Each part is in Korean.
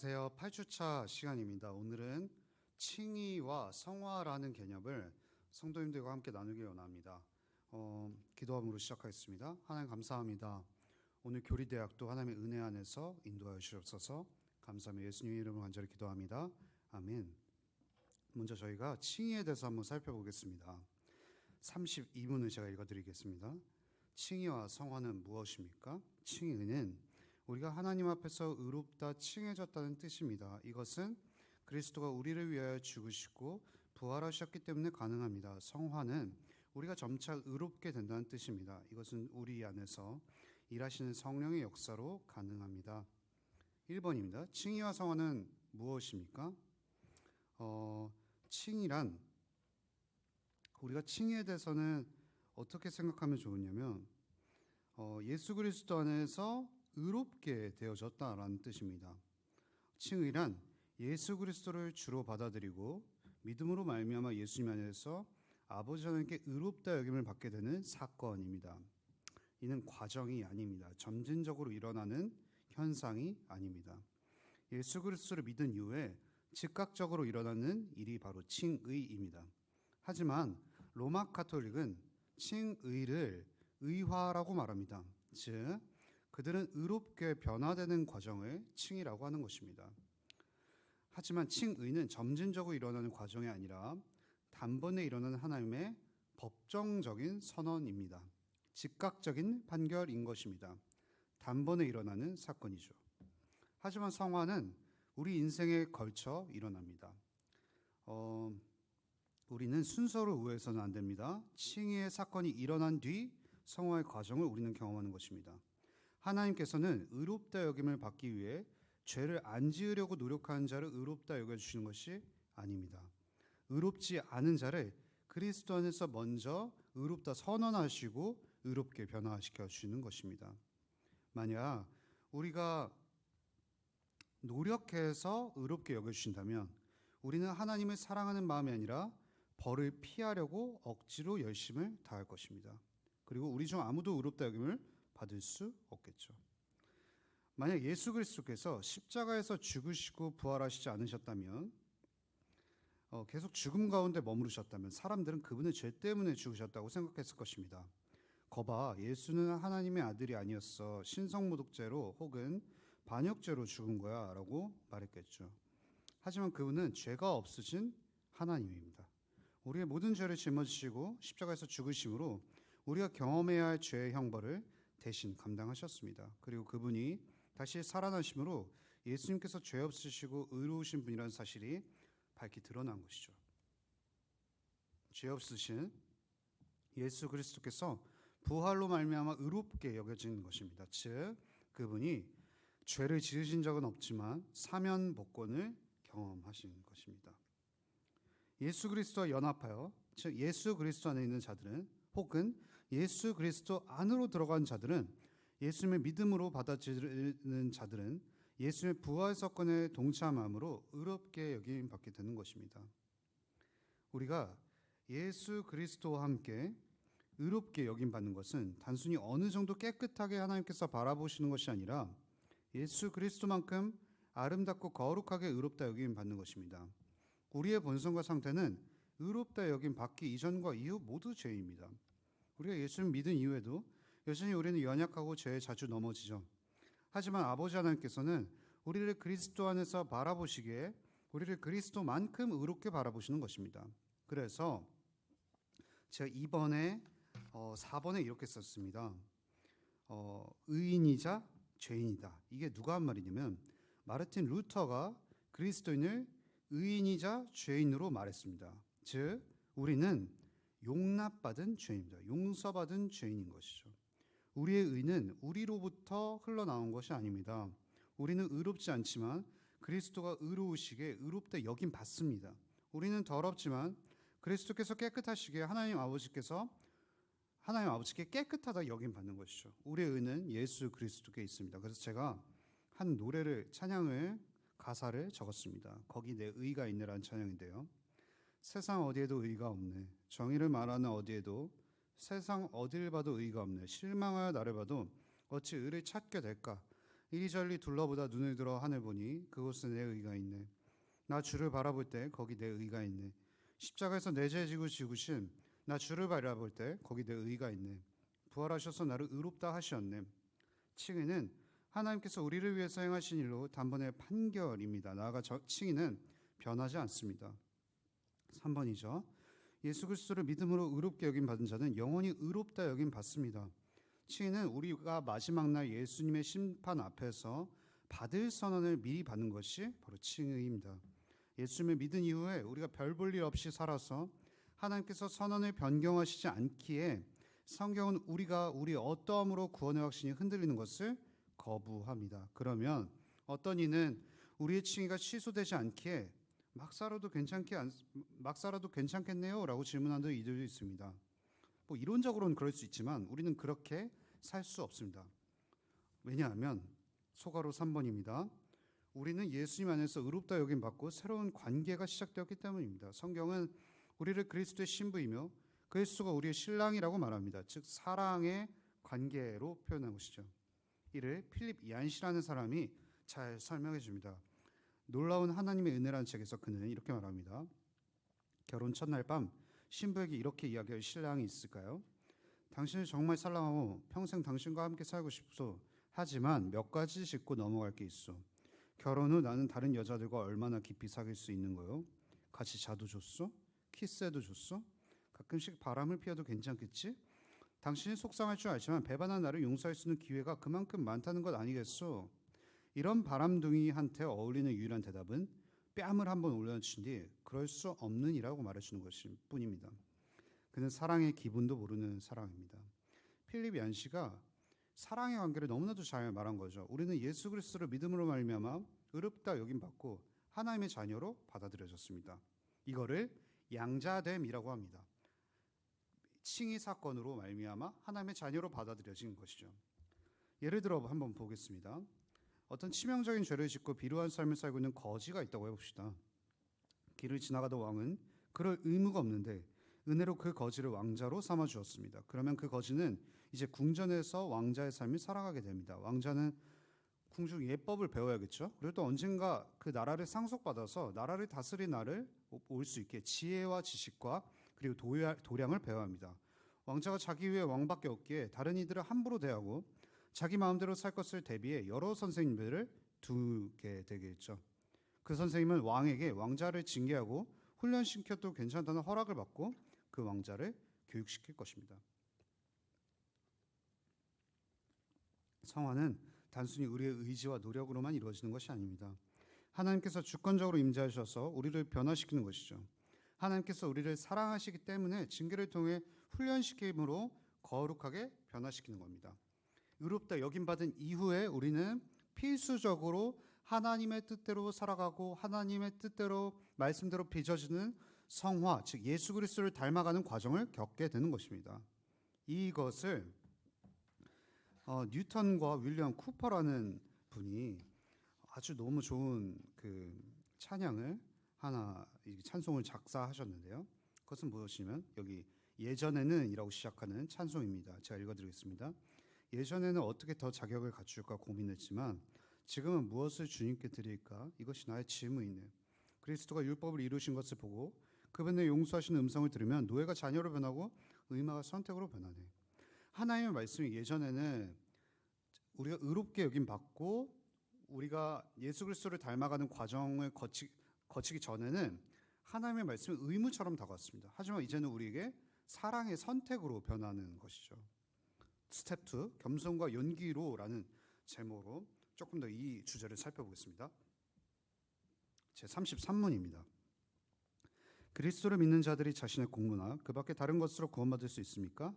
안녕하세요. 8주차 시간입니다. 오늘은 칭의와 성화라는 개념을 성도님들과 함께 나누기 원합니다. 기도함으로 시작하겠습니다. 하나님 감사합니다. 오늘 교리대학도 하나님의 은혜 안에서 인도하여 주옵소서. 감사하며 예수님의 이름으로 간절히 기도합니다. 아멘. 먼저 저희가 칭의에 대해서 한번 살펴보겠습니다. 32문을 제가 읽어드리겠습니다. 칭의와 성화는 무엇입니까? 칭의는 우리가 하나님 앞에서 의롭다 칭해졌다는 뜻입니다. 이것은 그리스도가 우리를 위하여 죽으시고 부활하셨기 때문에 가능합니다. 성화는 우리가 점차 의롭게 된다는 뜻입니다. 이것은 우리 안에서 일하시는 성령의 역사로 가능합니다. 1번입니다. 칭의와 성화는 무엇입니까? 칭의란 우리가 칭의에 대해서는 어떻게 생각하면 좋으냐면 예수 그리스도 안에서 의롭게 되어졌다라는 뜻입니다. 칭의란 예수 그리스도를 주로 받아들이고 믿음으로 말미암아 예수님 안에서 아버지 하나님께 의롭다 여김을 받게 되는 사건입니다. 이는 과정이 아닙니다. 점진적으로 일어나는 현상이 아닙니다. 예수 그리스도를 믿은 이후에 즉각적으로 일어나는 일이 바로 칭의입니다. 하지만 로마 가톨릭은 칭의를 의화라고 말합니다. 즉 그들은 의롭게 변화되는 과정을 칭의라고 하는 것입니다. 하지만 칭의는 점진적으로 일어나는 과정이 아니라 단번에 일어나는 하나님의 법정적인 선언입니다. 즉각적인 판결인 것입니다. 단번에 일어나는 사건이죠. 하지만 성화는 우리 인생에 걸쳐 일어납니다. 우리는 순서로 의해서는 안 됩니다. 칭의의 사건이 일어난 뒤 성화의 과정을 우리는 경험하는 것입니다. 하나님께서는 의롭다 여김을 받기 위해 죄를 안 지으려고 노력하는 자를 의롭다 여겨주시는 것이 아닙니다. 의롭지 않은 자를 그리스도 안에서 먼저 의롭다 선언하시고 의롭게 변화시켜 주시는 것입니다. 만약 우리가 노력해서 의롭게 여겨주신다면 우리는 하나님을 사랑하는 마음이 아니라 벌을 피하려고 억지로 열심을 다할 것입니다. 그리고 우리 중 아무도 의롭다 여김을 받을 수 없겠죠. 만약 예수 그리스도께서 십자가에서 죽으시고 부활하시지 않으셨다면 계속 죽음 가운데 머무르셨다면 사람들은 그분의 죄 때문에 죽으셨다고 생각했을 것입니다. 거봐, 예수는 하나님의 아들이 아니었어. 신성모독죄로 혹은 반역죄로 죽은 거야 라고 말했겠죠. 하지만 그분은 죄가 없으신 하나님입니다. 우리의 모든 죄를 짊어지시고 십자가에서 죽으심으로 우리가 경험해야 할 죄의 형벌을 대신 감당하셨습니다. 그리고 그분이 다시 살아나심으로 예수님께서 죄 없으시고 의로우신 분이라는 사실이 밝히 드러난 것이죠. 죄 없으신 예수 그리스도께서 부활로 말미암아 의롭게 여겨진 것입니다. 즉 그분이 죄를 지으신 적은 없지만 사면 복권을 경험하신 것입니다. 예수 그리스도와 연합하여 즉 예수 그리스도 안에 있는 자들은 혹은 예수 그리스도 안으로 들어간 자들은 예수님의 믿음으로 받아들이는 자들은 예수님의 부활 사건에 동참함으로 의롭게 여김 받게 되는 것입니다. 우리가 예수 그리스도와 함께 의롭게 여김 받는 것은 단순히 어느 정도 깨끗하게 하나님께서 바라보시는 것이 아니라 예수 그리스도만큼 아름답고 거룩하게 의롭다 여김 받는 것입니다. 우리의 본성과 상태는 의롭다 여김 받기 이전과 이후 모두 죄입니다. 우리가 예수를 믿은 이후에도 여전히 우리는 연약하고 죄에 자주 넘어지죠. 하지만 아버지 하나님께서는 우리를 그리스도 안에서 바라보시기에 우리를 그리스도만큼 의롭게 바라보시는 것입니다. 그래서 제가 4번에 이렇게 썼습니다. 의인이자 죄인이다. 이게 누가 한 말이냐면 마르틴 루터가 그리스도인을 의인이자 죄인으로 말했습니다. 즉 우리는 용납받은 죄입니다. 용서받은 죄인인 것이죠. 우리의 의는 우리로부터 흘러나온 것이 아닙니다. 우리는 의롭지 않지만 그리스도가 의로우시게 의롭다 여김 받습니다. 우리는 더럽지만 그리스도께서 깨끗하시게 하나님 아버지께 깨끗하다 여김 받는 것이죠. 우리의 의는 예수 그리스도께 있습니다. 그래서 제가 한 찬양을 가사를 적었습니다. 거기 내 의가 있네라는 찬양인데요. 세상 어디에도 의가 없네. 정의를 말하는 어디에도 세상 어딜 봐도 의가 없네. 실망하여 나를 봐도 어찌 의를 찾게 될까. 이리저리 둘러보다 눈을 들어 하늘 보니 그곳에 내 의가 있네. 나 주를 바라볼 때 거기 내 의가 있네. 십자가에서 내 죄 지고 지구신 나 주를 바라볼 때 거기 내 의가 있네. 부활하셔서 나를 의롭다 하시었네. 칭의는 하나님께서 우리를 위해서 행하신 일로 단번에 판결입니다. 나아가 칭의는 변하지 않습니다. 3번이죠. 예수 그리스도를 믿음으로 의롭게 여김 받은 자는 영원히 의롭다 여김 받습니다. 칭의는 우리가 마지막 날 예수님의 심판 앞에서 받을 선언을 미리 받는 것이 바로 칭의입니다. 예수님을 믿은 이후에 우리가 별 볼 일 없이 살아서 하나님께서 선언을 변경하시지 않기에 성경은 우리가 우리 어떠함으로 구원의 확신이 흔들리는 것을 거부합니다. 그러면 어떤 이는 우리의 칭의가 취소되지 않기에 막 살아도 괜찮겠네요 라고 질문하는 이들도 있습니다. 뭐 이론적으로는 그럴 수 있지만 우리는 그렇게 살 수 없습니다. 왜냐하면 소가로 3번입니다. 우리는 예수님 안에서 의롭다 여김 받고 새로운 관계가 시작되었기 때문입니다. 성경은 우리를 그리스도의 신부이며 그리스도가 우리의 신랑이라고 말합니다. 즉 사랑의 관계로 표현한 것이죠. 이를 필립 얀시라는 사람이 잘 설명해 줍니다. 놀라운 하나님의 은혜라는 책에서 그는 이렇게 말합니다. 결혼 첫날 밤 신부에게 이렇게 이야기할 신랑이 있을까요? 당신을 정말 사랑하고 평생 당신과 함께 살고 싶소. 하지만 몇 가지 짚고 넘어갈 게 있어. 결혼 후 나는 다른 여자들과 얼마나 깊이 사귈 수 있는 거요? 같이 자도 좋소? 키스해도 좋소? 가끔씩 바람을 피워도 괜찮겠지? 당신이 속상할 줄 알지만 배반한 나를 용서할 수 있는 기회가 그만큼 많다는 것 아니겠소? 이런 바람둥이한테 어울리는 유일한 대답은 뺨을 한번 올려놓친 뒤 그럴 수 없는이라고 말해주는 것일 뿐입니다. 그는 사랑의 기분도 모르는 사랑입니다. 필립 얀시가 사랑의 관계를 너무나도 잘 말한 거죠. 우리는 예수 그리스도를 믿음으로 말미암아 의롭다 여김 받고 하나님의 자녀로 받아들여졌습니다. 이거를 양자됨이라고 합니다. 칭의 사건으로 말미암아 하나님의 자녀로 받아들여진 것이죠. 예를 들어 한번 보겠습니다. 어떤 치명적인 죄를 짓고 비루한 삶을 살고 있는 거지가 있다고 해봅시다. 길을 지나가던 왕은 그럴 의무가 없는데 은혜로 그 거지를 왕자로 삼아 주었습니다. 그러면 그 거지는 이제 궁전에서 왕자의 삶을 살아가게 됩니다. 왕자는 궁중 예법을 배워야겠죠. 그리고 또 언젠가 그 나라를 상속받아서 나라를 다스릴 날을 올 수 있게 지혜와 지식과 그리고 도량을 배워야 합니다. 왕자가 자기 위에 왕밖에 없기에 다른 이들을 함부로 대하고 자기 마음대로 살 것을 대비해 여러 선생님들을 두게 되겠죠. 그 선생님은 왕에게 왕자를 징계하고 훈련시켜도 괜찮다는 허락을 받고 그 왕자를 교육시킬 것입니다. 성화는 단순히 우리의 의지와 노력으로만 이루어지는 것이 아닙니다. 하나님께서 주권적으로 임재하셔서 우리를 변화시키는 것이죠. 하나님께서 우리를 사랑하시기 때문에 징계를 통해 훈련시킴으로 거룩하게 변화시키는 겁니다. 의롭다 여김받은 이후에 우리는 필수적으로 하나님의 뜻대로 살아가고 하나님의 뜻대로 말씀대로 빚어지는 성화, 즉 예수 그리스도를 닮아가는 과정을 겪게 되는 것입니다. 이것을 뉴턴과 윌리엄 쿠퍼라는 분이 아주 너무 좋은 그 찬양을 하나 찬송을 작사하셨는데요. 그것은 무엇이냐면 여기 예전에는 이라고 시작하는 찬송입니다. 제가 읽어드리겠습니다. 예전에는 어떻게 더 자격을 갖출까 고민했지만 지금은 무엇을 주님께 드릴까? 이것이 나의 질문이네. 그리스도가 율법을 이루신 것을 보고 그분의 용서하시는 음성을 들으면 노예가 자녀로 변하고 의마가 선택으로 변하네. 하나님의 말씀이 예전에는 우리가 의롭게 여김 받고 우리가 예수 그리스도를 닮아가는 과정을 거치기 전에는 하나님의 말씀이 의무처럼 다가왔습니다. 하지만 이제는 우리에게 사랑의 선택으로 변하는 것이죠. 스텝 2, 겸손과 연기로라는 제목으로 조금 더 이 주제를 살펴보겠습니다. 제 33문입니다. 그리스도를 믿는 자들이 자신의 공로나 그 밖에 다른 것으로 구원받을 수 있습니까?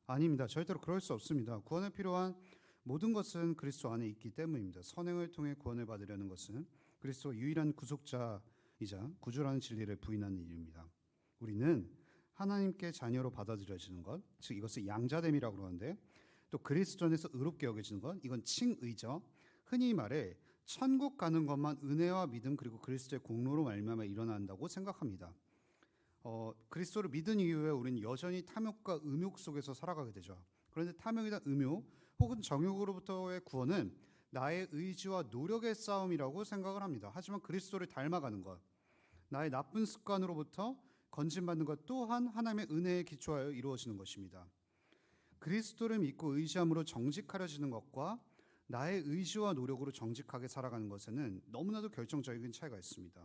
아닙니다. 절대로 그럴 수 없습니다. 구원에 필요한 모든 것은 그리스도 안에 있기 때문입니다. 선행을 통해 구원을 받으려는 것은 그리스도가 유일한 구속자이자 구주라는 진리를 부인하는 일입니다. 우리는 하나님께 자녀로 받아들여지는 것, 즉 이것을 양자됨이라고 하는데 또 그리스도 안에서 의롭게 여겨지는 것, 이건 칭의죠. 흔히 말해 천국 가는 것만 은혜와 믿음 그리고 그리스도의 공로로 말미암아 일어난다고 생각합니다. 그리스도를 믿은 이후에 우리는 여전히 탐욕과 음욕 속에서 살아가게 되죠. 그런데 탐욕이나 음욕 혹은 정욕으로부터의 구원은 나의 의지와 노력의 싸움이라고 생각을 합니다. 하지만 그리스도를 닮아가는 것, 나의 나쁜 습관으로부터 건진받는 것 또한 하나님의 은혜에 기초하여 이루어지는 것입니다. 그리스도를 믿고 의지함으로 정직하려지는 것과 나의 의지와 노력으로 정직하게 살아가는 것에는 너무나도 결정적인 차이가 있습니다.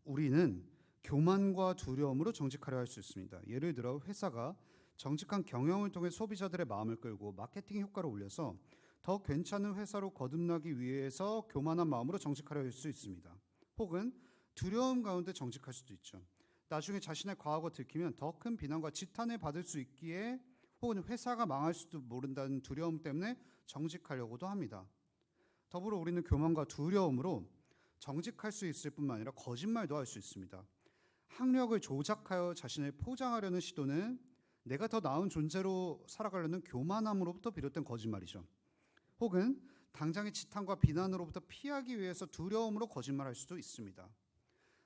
우리는 교만과 두려움으로 정직하려 할 수 있습니다. 예를 들어 회사가 정직한 경영을 통해 소비자들의 마음을 끌고 마케팅 효과를 올려서 더 괜찮은 회사로 거듭나기 위해서 교만한 마음으로 정직하려 할 수 있습니다. 혹은 두려움 가운데 정직할 수도 있죠. 나중에 자신의 과거가 들키면 더 큰 비난과 지탄을 받을 수 있기에, 혹은 회사가 망할 수도 모른다는 두려움 때문에 정직하려고도 합니다. 더불어 우리는 교만과 두려움으로 정직할 수 있을 뿐만 아니라 거짓말도 할 수 있습니다. 학력을 조작하여 자신을 포장하려는 시도는 내가 더 나은 존재로 살아가려는 교만함으로부터 비롯된 거짓말이죠. 혹은 당장의 지탄과 비난으로부터 피하기 위해서 두려움으로 거짓말할 수도 있습니다.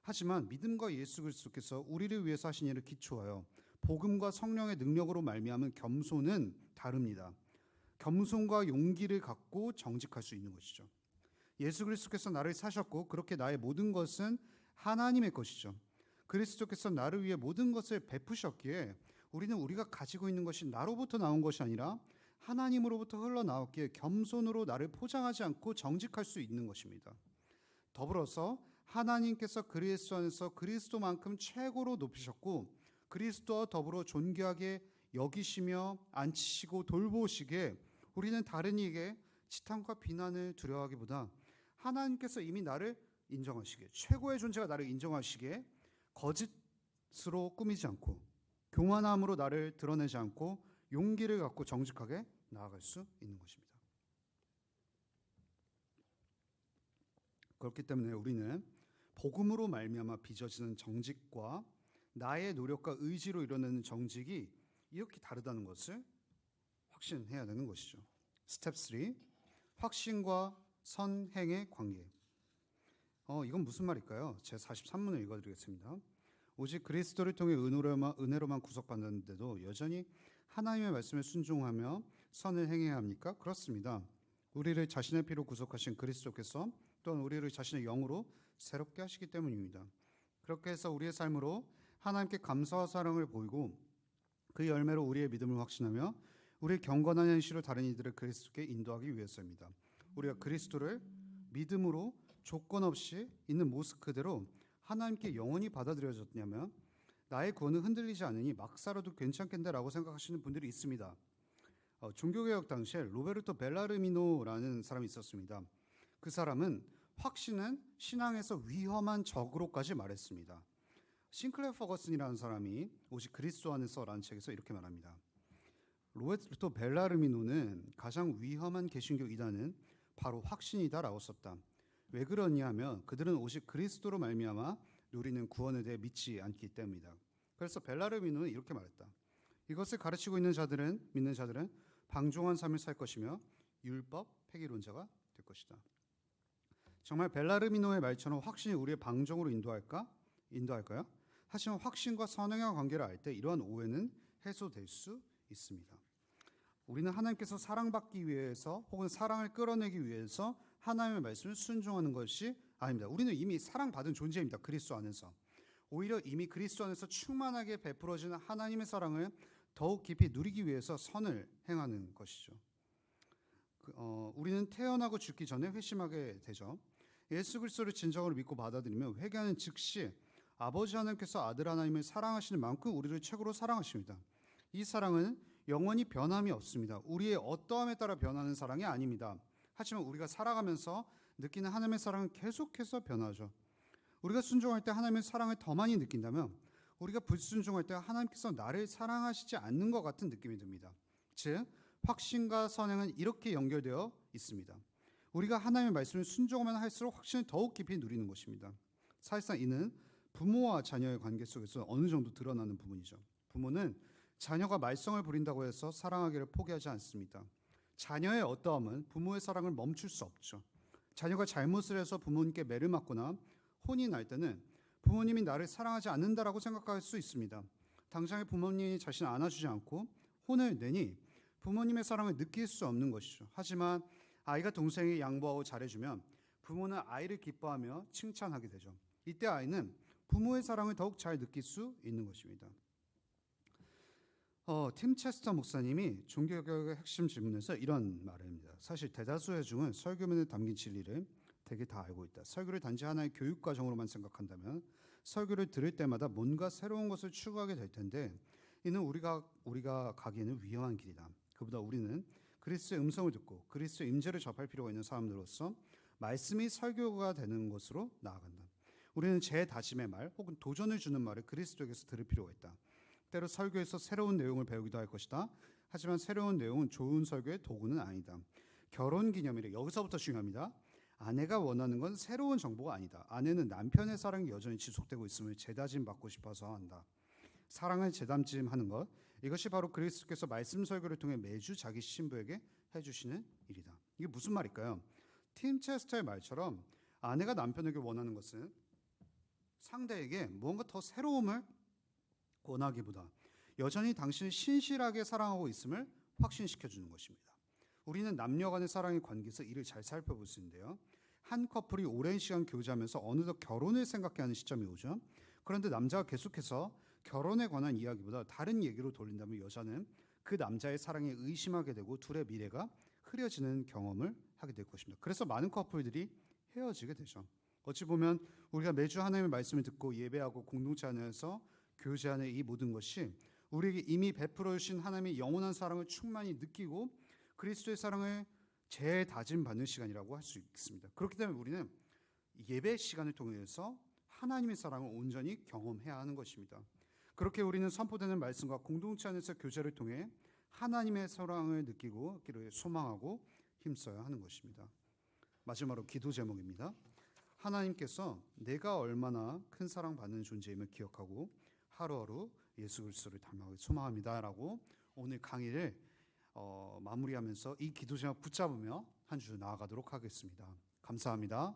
하지만 믿음과 예수 그리스도께서 우리를 위해서 하신 일을 기초하여 복음과 성령의 능력으로 말미암은 겸손은 다릅니다. 겸손과 용기를 갖고 정직할 수 있는 것이죠. 예수 그리스도께서 나를 사셨고 그렇게 나의 모든 것은 하나님의 것이죠. 그리스도께서 나를 위해 모든 것을 베푸셨기에 우리는 우리가 가지고 있는 것이 나로부터 나온 것이 아니라 하나님으로부터 흘러나왔기에 겸손으로 나를 포장하지 않고 정직할 수 있는 것입니다. 더불어서 하나님께서 그리스도 안에서 그리스도만큼 최고로 높이셨고 그리스도와 더불어 존귀하게 여기시며 앉히시고 돌보시기에 우리는 다른 이에게 지탄과 비난을 두려워하기보다 하나님께서 이미 나를 인정하시기에, 최고의 존재가 나를 인정하시기에 거짓으로 꾸미지 않고 교만함으로 나를 드러내지 않고 용기를 갖고 정직하게 나아갈 수 있는 것입니다. 그렇기 때문에 우리는 복음으로 말미암아 빚어지는 정직과 나의 노력과 의지로 이뤄내는 정직이 이렇게 다르다는 것을 확신해야 되는 것이죠. 스텝 3, 확신과 선행의 관계. 이건 무슨 말일까요? 제 43문을 읽어드리겠습니다. 오직 그리스도를 통해 은혜로만 구속받는데도 여전히 하나님의 말씀에 순종하며 선을 행해야 합니까? 그렇습니다. 우리를 자신의 피로 구속하신 그리스도께서 또한 우리를 자신의 영으로 새롭게 하시기 때문입니다. 그렇게 해서 우리의 삶으로 하나님께 감사와 사랑을 보이고 그 열매로 우리의 믿음을 확신하며 우리의 경건한 현실을 다른 이들을 그리스도께 인도하기 위해서입니다. 우리가 그리스도를 믿음으로 조건 없이 있는 모습 그대로 하나님께 영원히 받아들여졌냐면 나의 구원은 흔들리지 않으니 막 살아도 괜찮겠네라고 생각하시는 분들이 있습니다. 종교개혁 당시에 로베르토 벨라르미노라는 사람이 있었습니다. 그 사람은 확신은 신앙에서 위험한 적으로까지 말했습니다. 싱클레어 퍼거슨이라는 사람이 오직 그리스도 안에서라는 책에서 이렇게 말합니다. 로베르토 벨라르미노는 가장 위험한 개신교 이단은 바로 확신이다라고 썼다. 왜 그러냐 하면 그들은 오직 그리스도로 말미암아 누리는 구원에 대해 믿지 않기 때문이다. 그래서 벨라르미노는 이렇게 말했다. 이것을 가르치고 있는 자들은, 믿는 자들은 방종한 삶을 살 것이며 율법 폐기론자가 될 것이다. 정말 벨라르미노의 말처럼 확신이 우리의 방종으로 인도할까요? 하지만 확신과 선행의 관계를 알 때 이러한 오해는 해소될 수 있습니다. 우리는 하나님께서 사랑받기 위해서 혹은 사랑을 끌어내기 위해서 하나님의 말씀을 순종하는 것이 아닙니다. 우리는 이미 사랑받은 존재입니다. 그리스도 안에서. 오히려 이미 그리스도 안에서 충만하게 베풀어지는 하나님의 사랑을 더욱 깊이 누리기 위해서 선을 행하는 것이죠. 우리는 태어나고 죽기 전에 회심하게 되죠. 예수 그리스도를 진정으로 믿고 받아들이면 회개하는 즉시 아버지 하나님께서 아들 하나님을 사랑하시는 만큼 우리를 최고로 사랑하십니다. 이 사랑은 영원히 변함이 없습니다. 우리의 어떠함에 따라 변하는 사랑이 아닙니다. 하지만 우리가 살아가면서 느끼는 하나님의 사랑은 계속해서 변하죠. 우리가 순종할 때 하나님의 사랑을 더 많이 느낀다면 우리가 불순종할 때 하나님께서 나를 사랑하시지 않는 것 같은 느낌이 듭니다. 즉 확신과 선행은 이렇게 연결되어 있습니다. 우리가 하나님의 말씀을 순종하면 할수록 확신을 더욱 깊이 누리는 것입니다. 사실상 이는 부모와 자녀의 관계 속에서 어느 정도 드러나는 부분이죠. 부모는 자녀가 말썽을 부린다고 해서 사랑하기를 포기하지 않습니다. 자녀의 어떠함은 부모의 사랑을 멈출 수 없죠. 자녀가 잘못을 해서 부모님께 매를 맞거나 혼이 날 때는 부모님이 나를 사랑하지 않는다라고 생각할 수 있습니다. 당장에 부모님이 자신을 안아주지 않고 혼을 내니 부모님의 사랑을 느낄 수 없는 것이죠. 하지만 아이가 동생에게 양보하고 잘해주면 부모는 아이를 기뻐하며 칭찬하게 되죠. 이때 아이는 부모의 사랑을 더욱 잘 느낄 수 있는 것입니다. 팀 체스터 목사님이 종교개혁의 핵심 질문에서 이런 말을 합니다. 사실 대다수의 중은 설교문에 담긴 진리를 되게 다 알고 있다. 설교를 단지 하나의 교육 과정으로만 생각한다면 설교를 들을 때마다 뭔가 새로운 것을 추구하게 될 텐데 이는 우리가 가기에는 위험한 길이다. 그보다 우리는 그리스도의 음성을 듣고 그리스도의 임재를 접할 필요가 있는 사람들로서 말씀이 설교가 되는 것으로 나아간다. 우리는 재다짐의 말 혹은 도전을 주는 말을 그리스도에게서 들을 필요가 있다. 때로 설교에서 새로운 내용을 배우기도 할 것이다. 하지만 새로운 내용은 좋은 설교의 도구는 아니다. 결혼 기념일에 여기서부터 중요합니다. 아내가 원하는 건 새로운 정보가 아니다. 아내는 남편의 사랑이 여전히 지속되고 있음을 재다짐 받고 싶어서 한다. 사랑을 재다짐하는 것, 이것이 바로 그리스도께서 말씀 설교를 통해 매주 자기 신부에게 해주시는 일이다. 이게 무슨 말일까요? 팀 체스터의 말처럼 아내가 남편에게 원하는 것은 상대에게 무언가 더 새로움을 원하기보다 여전히 당신을 신실하게 사랑하고 있음을 확신시켜주는 것입니다. 우리는 남녀 간의 사랑의 관계에서 이를 잘 살펴볼 수 있는데요. 한 커플이 오랜 시간 교제하면서 어느덧 결혼을 생각해 하는 시점이 오죠. 그런데 남자가 계속해서 결혼에 관한 이야기보다 다른 얘기로 돌린다면 여자는 그 남자의 사랑에 의심하게 되고 둘의 미래가 흐려지는 경험을 하게 될 것입니다. 그래서 많은 커플들이 헤어지게 되죠. 어찌 보면 우리가 매주 하나님의 말씀을 듣고 예배하고 공동체 안에서 교제하는 이 모든 것이 우리에게 이미 베풀어 주신 하나님의 영원한 사랑을 충만히 느끼고 그리스도의 사랑을 재다짐받는 시간이라고 할 수 있습니다. 그렇기 때문에 우리는 예배 시간을 통해서 하나님의 사랑을 온전히 경험해야 하는 것입니다. 그렇게 우리는 선포되는 말씀과 공동체 안에서 교제를 통해 하나님의 사랑을 느끼고 소망하고 힘써야 하는 것입니다. 마지막으로 기도 제목입니다. 하나님께서 내가 얼마나 큰 사랑받는 존재임을 기억하고 하루하루 예수 그리스도를 닮아가길 소망합니다라고 오늘 강의를 마무리하면서 이 기도 제목 붙잡으며 한 주 나아가도록 하겠습니다. 감사합니다.